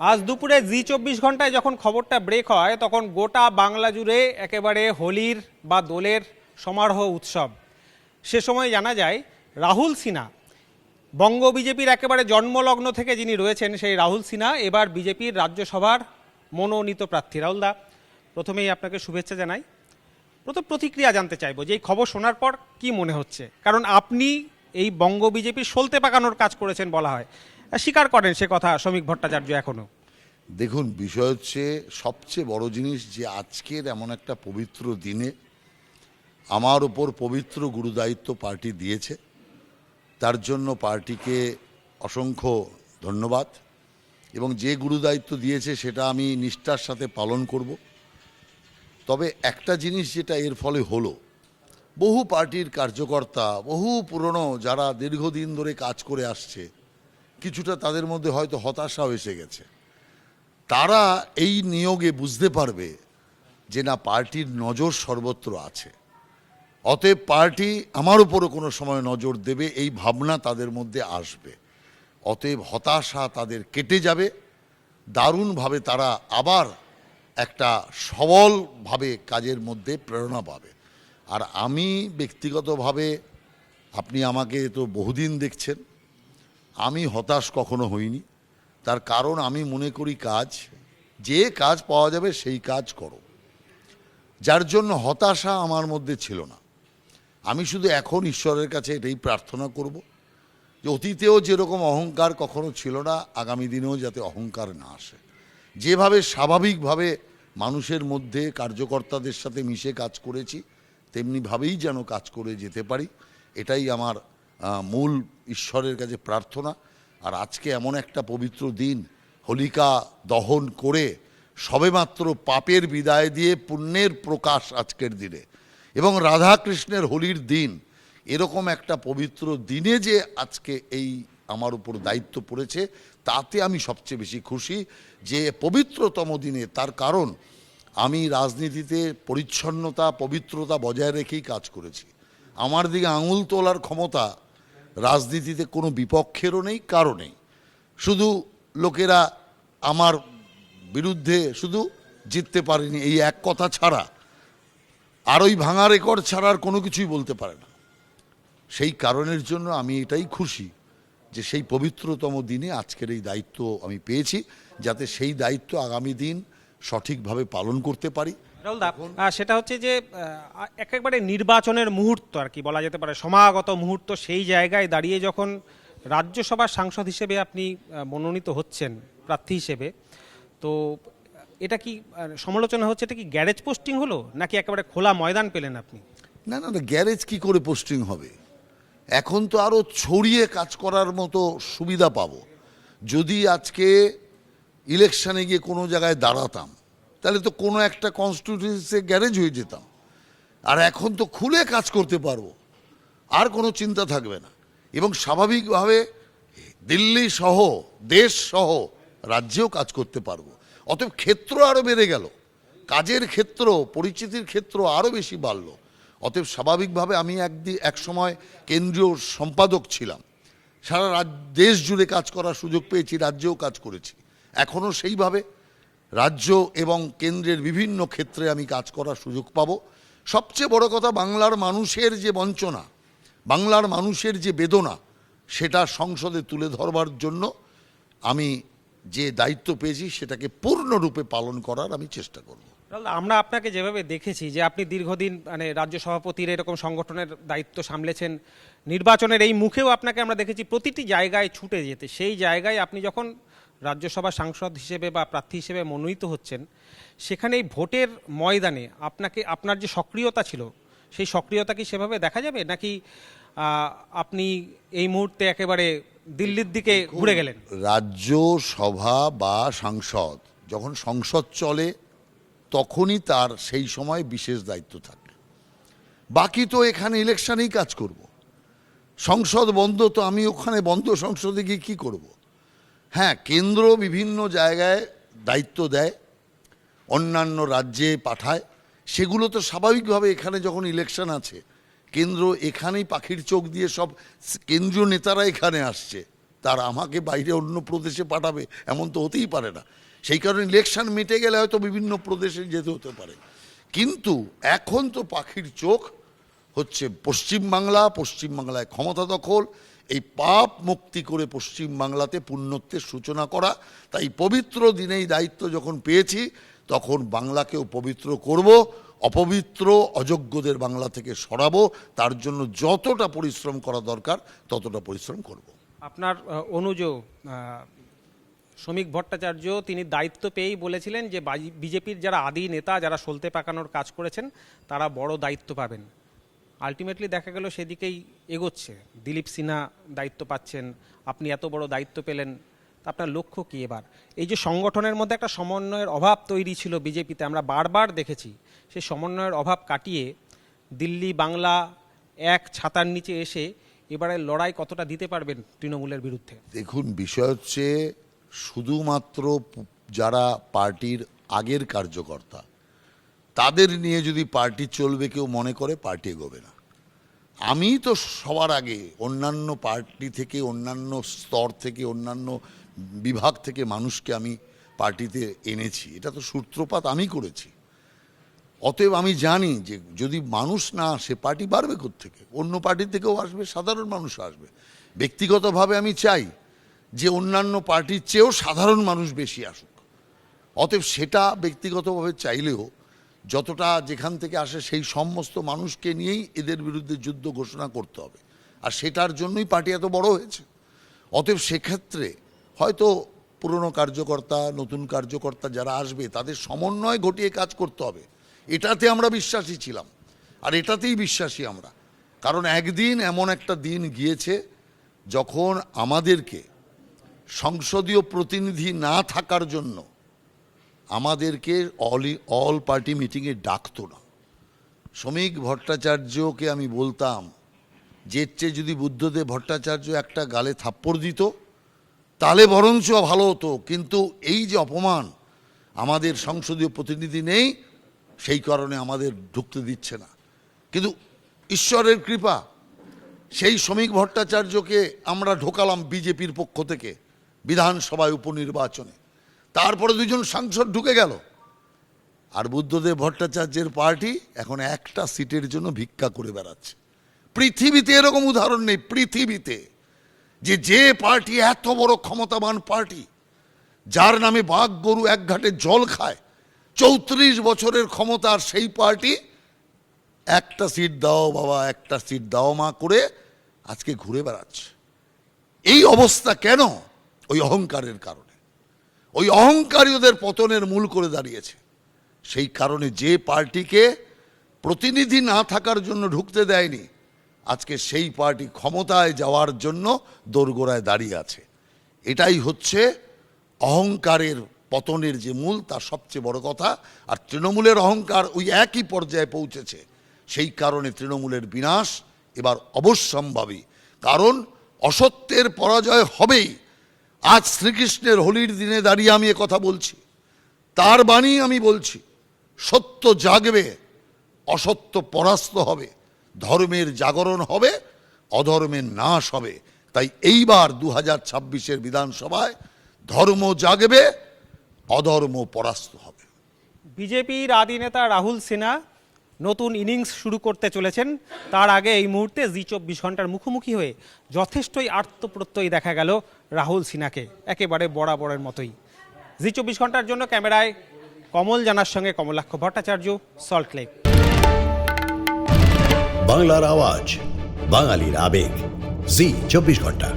আজ দুপুরে জি 24 ঘন্টায় যখন খবরটা ব্রেক হয় তখন গোটা বাংলা জুড়ে একেবারে হোলির বা দোলের সমারোহ উৎসব। সে সময় জানা যায় রাহুল সিনহা, বঙ্গ বিজেপির একেবারে জন্মলগ্ন থেকে যিনি রয়েছেন সেই রাহুল সিনহা এবার বিজেপির রাজ্যসভার মনোনীত প্রার্থী। রাহুলদা, প্রথমেই আপনাকে শুভেচ্ছা জানাই। প্রথম প্রতিক্রিয়া জানতে চাইবো যে এই খবর শোনার পর কি মনে হচ্ছে, কারণ আপনি এই বঙ্গ বিজেপির সলতে পাকানোর কাজ করেছেন বলা হয়, স্বীকার করেন সে কথা শ্রমিক ভট্টাচার্য এখনো? দেখুন, বিষয় হচ্ছে সবচেয়ে বড় জিনিস যে আজকের এমন একটা পবিত্র দিনে আমার ওপর পবিত্র গুরুদায়িত্ব পার্টি দিয়েছে, তার জন্য পার্টিকে অসংখ্য ধন্যবাদ। এবং যে গুরুদায়িত্ব দিয়েছে সেটা আমি নিষ্ঠার সাথে পালন করব। তবে একটা জিনিস যেটা এর ফলে হলো, বহু পার্টির কার্যকর্তা, বহু পুরনো যারা দীর্ঘদিন ধরে কাজ করে আসছে, কিছুটা তাদের মধ্যে হয়তো হতাশাও এসে গেছে। তারা এই নিয়োগে বুঝতে পারবে যে না, পার্টির নজর সর্বত্র আছে, অতএব পার্টি আমার উপরও কোনো সময় নজর দেবে, এই ভাবনা তাদের মধ্যে আসবে। অতএব হতাশা তাদের কেটে যাবে, দারুণভাবে তারা আবার একটা সবলভাবে কাজের মধ্যে প্রেরণা পাবে। আর আমি ব্যক্তিগতভাবে, আপনি আমাকে তো বহুদিন দেখছেন, আমি হতাশ কখনো হইনি। তার কারণ আমি মনে করি যে কাজ পাওয়া যাবে সেই কাজ করো, যার জন্য হতাশা আমার মধ্যে ছিল না। আমি শুধু এখন ঈশ্বরের কাছে এটাই প্রার্থনা করব যে অতীতেও যেরকম অহংকার কখনো ছিল না, আগামী দিনেও যাতে অহংকার না আসে। যেভাবে স্বাভাবিকভাবে মানুষের মধ্যে কার্যকর্তাদের সাথে মিশে কাজ করেছি, তেমনিভাবেই যেন কাজ করে যেতে পারি, এটাই আমার মূল ঈশ্বরের কাছে প্রার্থনা। আর আজকে এমন একটা পবিত্র দিন, হোলিকা দহন করে সবেমাত্র পাপের বিদায় দিয়ে পুণ্যের প্রকাশ আজকের দিনে, এবং রাধাকৃষ্ণের হোলির দিন, এরকম একটা পবিত্র দিনে যে আজকে এই আমার উপর দায়িত্ব পড়েছে, তাতে আমি সবচেয়ে বেশি খুশি। যে পবিত্রতম দিনে, তার কারণ আমি রাজনীতিতে পরিচ্ছন্নতা পবিত্রতা বজায় রেখেই কাজ করেছি। আমার দিকে আঙুল তোলার ক্ষমতা রাজনীতিতে কোনো বিপক্ষেরও নেই, কারও নেই। শুধু লোকেরা আমার বিরুদ্ধে শুধু জিততে পারেনি এই এক কথা ছাড়া, আর ওই ভাঙা রেকর্ড ছাড়া আর কোনো কিছুই বলতে পারে না। সেই কারণের জন্য আমি এটাই খুশি যে সেই পবিত্রতম দিনে আজকের এই দায়িত্ব আমি পেয়েছি, যাতে সেই দায়িত্ব আগামী দিন সঠিকভাবে পালন করতে পারি। রাহুলদা, সেটা হচ্ছে যে একেবারে নির্বাচনের মুহূর্ত আর কি বলা যেতে পারে, সমাগত মুহূর্ত, সেই জায়গায় দাঁড়িয়ে যখন রাজ্যসভার সাংসদ হিসেবে আপনি মনোনীত হচ্ছেন প্রার্থী হিসেবে, তো এটা কি সমালোচনা হচ্ছে, এটা কি গ্যারেজ পোস্টিং হলো নাকি একেবারে খোলা ময়দান পেলেন আপনি? না না না, গ্যারেজ কি করে পোস্টিং হবে? এখন তো আরও ছড়িয়ে কাজ করার মতো সুবিধা পাবো। যদি আজকে ইলেকশানে গিয়ে কোনো জায়গায় দাঁড়াতাম, তাহলে তো কোনো একটা কনস্টিটিউয়েন্সিতে গ্যারেজ হয়ে যেতাম। আর এখন তো খুলে কাজ করতে পারবো, আর কোনো চিন্তা থাকবে না। এবং স্বাভাবিকভাবে দিল্লি সহ, দেশ সহ রাজ্যেও কাজ করতে পারবো। অতএব ক্ষেত্র আরও বেড়ে গেল, কাজের ক্ষেত্র, পরিচিতির ক্ষেত্র আরও বেশি বাড়লো। অতএব স্বাভাবিকভাবে আমি এক সময় কেন্দ্রীয় সম্পাদক ছিলাম, সারা দেশ জুড়ে কাজ করার সুযোগ পেয়েছি, রাজ্যেও কাজ করেছি। এখনও সেইভাবে রাজ্য এবং কেন্দ্রের বিভিন্ন ক্ষেত্রে আমি কাজ করার সুযোগ পাব। সবচেয়ে বড় কথা, বাংলার মানুষের যে বঞ্চনা, বাংলার মানুষের যে বেদনা, সেটা সংসদে তুলে ধরবার জন্য আমি যে দায়িত্ব পেয়েছি সেটাকে পূর্ণরূপে পালন করার আমি চেষ্টা করব। আমরা আপনাকে যেভাবে দেখেছি যে আপনি দীর্ঘদিন মানে রাজ্য সভাপতির এরকম সংগঠনের দায়িত্ব সামলেছেন, নির্বাচনের এই মুখেও আপনাকে আমরা দেখেছি প্রতিটি জায়গায় ছুটে যেতে। সেই জায়গায় আপনি যখন রাজ্যসভা সাংসদ হিসেবে বা প্রার্থী হিসেবে মনোনীত হচ্ছেন, সেখানে এই ভোটের ময়দানে আপনার যে সক্রিয়তা ছিল, সেই সক্রিয়তা কি সেভাবে দেখা যাবে, নাকি আপনি এই মুহূর্তে একেবারে দিল্লির দিকে ঘুরে গেলেন? রাজ্যসভা বা সাংসদ, যখন সংসদ চলে তখনই তার সেই সময় বিশেষ দায়িত্ব থাকে। বাকি তো এখানে ইলেকশনেই কাজ করব। সংসদ বন্ধ, তো আমি ওখানে বন্ধ সংসদে গিয়ে কী করব? হ্যাঁ, কেন্দ্র বিভিন্ন জায়গায় দায়িত্ব দেয়, অন্যান্য রাজ্যে পাঠায়, সেগুলো তো স্বাভাবিকভাবে এখানে যখন ইলেকশন আছে, কেন্দ্র এখানেই পাখির চোখ দিয়ে সব কেন্দ্রীয় নেতারা এখানে আসছে, তার আমাকে বাইরে অন্য প্রদেশে পাঠাবে এমন তো হতেই পারে না। সেই কারণে ইলেকশন মিটে গেলে হয়তো বিভিন্ন প্রদেশে যেতে হতে পারে, কিন্তু এখন তো পাখির চোখ হচ্ছে পশ্চিমবাংলায় ক্ষমতা দখল, এই পাপ মুক্তি করে পশ্চিমবাংলাতে পুণ্যত্বের সূচনা করা। তাই পবিত্র দিনেই দায়িত্ব যখন পেয়েছি তখন বাংলাকেও পবিত্র করব, অপবিত্র অযোগ্যদের বাংলা থেকে সরাবো। তার জন্য যতটা পরিশ্রম করা দরকার ততটা পরিশ্রম করব। আপনার অনুজ শ্রমিক ভট্টাচার্য তিনি দায়িত্ব পেয়েই বলেছিলেন যে বিজেপির যারা আদি নেতা, যারা সলতে পাকানোর কাজ করেছেন, তারা বড় দায়িত্ব পাবেন। আলটিমেটলি দেখা গেল সেদিকেই এগোচ্ছে। দিলীপ সিনহা দায়িত্ব পাচ্ছেন, আপনি এত বড় দায়িত্ব পেলেন, তা আপনার লক্ষ্য কী এবার? এই যে সংগঠনের মধ্যে একটা সমন্বয়ের অভাব তৈরি ছিল বিজেপিতে, আমরা বারবার দেখেছি, সেই সমন্বয়ের অভাব কাটিয়ে দিল্লি বাংলা এক ছাতার নিচে এসে এবারে লড়াই কতটা দিতে পারবেন তৃণমূলের বিরুদ্ধে? দেখুন, বিষয় হচ্ছে শুধুমাত্র যারা পার্টির আগের কার্যকর্তা তাদের নিয়ে যদি পার্টি চলবে কেউ মনে করে, পার্টি এগোবে না। আমি তো সবার আগে অন্যান্য পার্টি থেকে, অন্যান্য স্তর থেকে, অন্যান্য বিভাগ থেকে মানুষকে আমি পার্টিতে এনেছি, এটা তো সূত্রপাত আমি করেছি। অতএব আমি জানি যে যদি মানুষ না আসে পার্টি বাড়বে কোত্থেকে, অন্য পার্টি থেকেও আসবে, সাধারণ মানুষ আসবে। ব্যক্তিগতভাবে আমি চাই যে অন্যান্য পার্টির চেয়েও সাধারণ মানুষ বেশি আসুক। অতএব সেটা ব্যক্তিগতভাবে চাইলেও যতটা যেখান থেকে আসে সেই সমস্ত মানুষকে নিয়েই এদের বিরুদ্ধে যুদ্ধ ঘোষণা করতে হবে, আর সেটার জন্যই পার্টি এত বড় হয়েছে। অতএব সেক্ষেত্রে হয়তো পুরনো কার্যকর্তা, নতুন কার্যকর্তা যারা আসবে তাদের সমন্বয় ঘটিয়ে কাজ করতে হবে। এটাতে আমরা বিশ্বাসী ছিলাম, আর এটাতেই বিশ্বাসী আমরা। কারণ একদিন এমন একটা দিন গিয়েছে যখন আমাদেরকে সংসদীয় প্রতিনিধি না থাকার জন্য আমাদেরকে অল পার্টি মিটিংয়ে ডাকতো না। শ্রমিক ভট্টাচার্যকে আমি বলতাম যে চেয়ে যদি বুদ্ধদেব ভট্টাচার্য একটা গালে থাপ্পড় দিত তাহলে বরঞ্চ ভালো হতো, কিন্তু এই যে অপমান, আমাদের সংসদীয় প্রতিনিধি নেই সেই কারণে আমাদের ঢুকতে দিচ্ছে না। কিন্তু ঈশ্বরের কৃপা, সেই শ্রমিক ভট্টাচার্যকে আমরা ঢোকালাম বিজেপির পক্ষ থেকে বিধানসভায় উপনির্বাচনে। তারপরে দুজন সাংসদ ঢুকে গেল, আর বুদ্ধদেব ভট্টাচার্যের পার্টি এখন একটা সিটের জন্য ভিক্ষা করে বেড়াচ্ছে। পৃথিবীতে এরকম উদাহরণ নেই, পৃথিবীতে যে পার্টি এত বড় ক্ষমতাবান পার্টি, যার নামে বাঘ গরু এক ঘাটে জল খায়, 34 বছরের ক্ষমতার সেই পার্টি একটা সিট দাও বাবা, একটা সিট দাও মা করে আজকে ঘুরে বেড়াচ্ছে। এই অবস্থা কেন? ওই অহংকারের কারণে। ওই অহংকারী ওদের পতনের মূল করে দাঁড়িয়েছে। সেই কারণে যে পার্টিকে প্রতিনিধি না থাকার জন্য ঢুকতে দেয়নি, আজকে সেই পার্টি ক্ষমতায় যাওয়ার জন্য দোরগোড়ায় দাঁড়িয়ে আছে। এটাই হচ্ছে অহংকারের পতনের যে মূল, তার সবচেয়ে বড় কথা। আর তৃণমূলের অহংকার ওই একই পর্যায়ে পৌঁছেছে। সেই কারণে তৃণমূলের বিনাশ এবার অবশ্যম্ভাবী, কারণ অসত্যের পরাজয় হবেই। আজ শ্রীকৃষ্ণের হোলির দিনে দাঁড়িয়ে আমি কথা বলছি, তার বাণী আমি বলছি, সত্য জাগবে, অসত্য পরাস্ত হবে, ধর্মের জাগরণ হবে, অধর্মের নাশ হবে। তাই এইবার 2026-এর বিধানসভায় ধর্ম জাগবে, অধর্ম পরাস্ত হবে। বিজেপির আদি নেতা রাহুল সিনহা নতুন ইনিংস শুরু করতে চলেছেন। তার আগে এই মুহূর্তে জি 24 ঘন্টার মুখোমুখি হয়ে যথেষ্টই আত্মপ্রত্যয়ী দেখা গেল রাহুল সিনহাকে, একেবারে বরাবরের মতোই। জি 24 ঘন্টার জন্য ক্যামেরায় কমল জানার সঙ্গে কমলাক্ষ ভট্টাচার্য, সল্টলেক। বাংলার আওয়াজ, বাঙালির আবেগ, জি 24 ঘন্টা।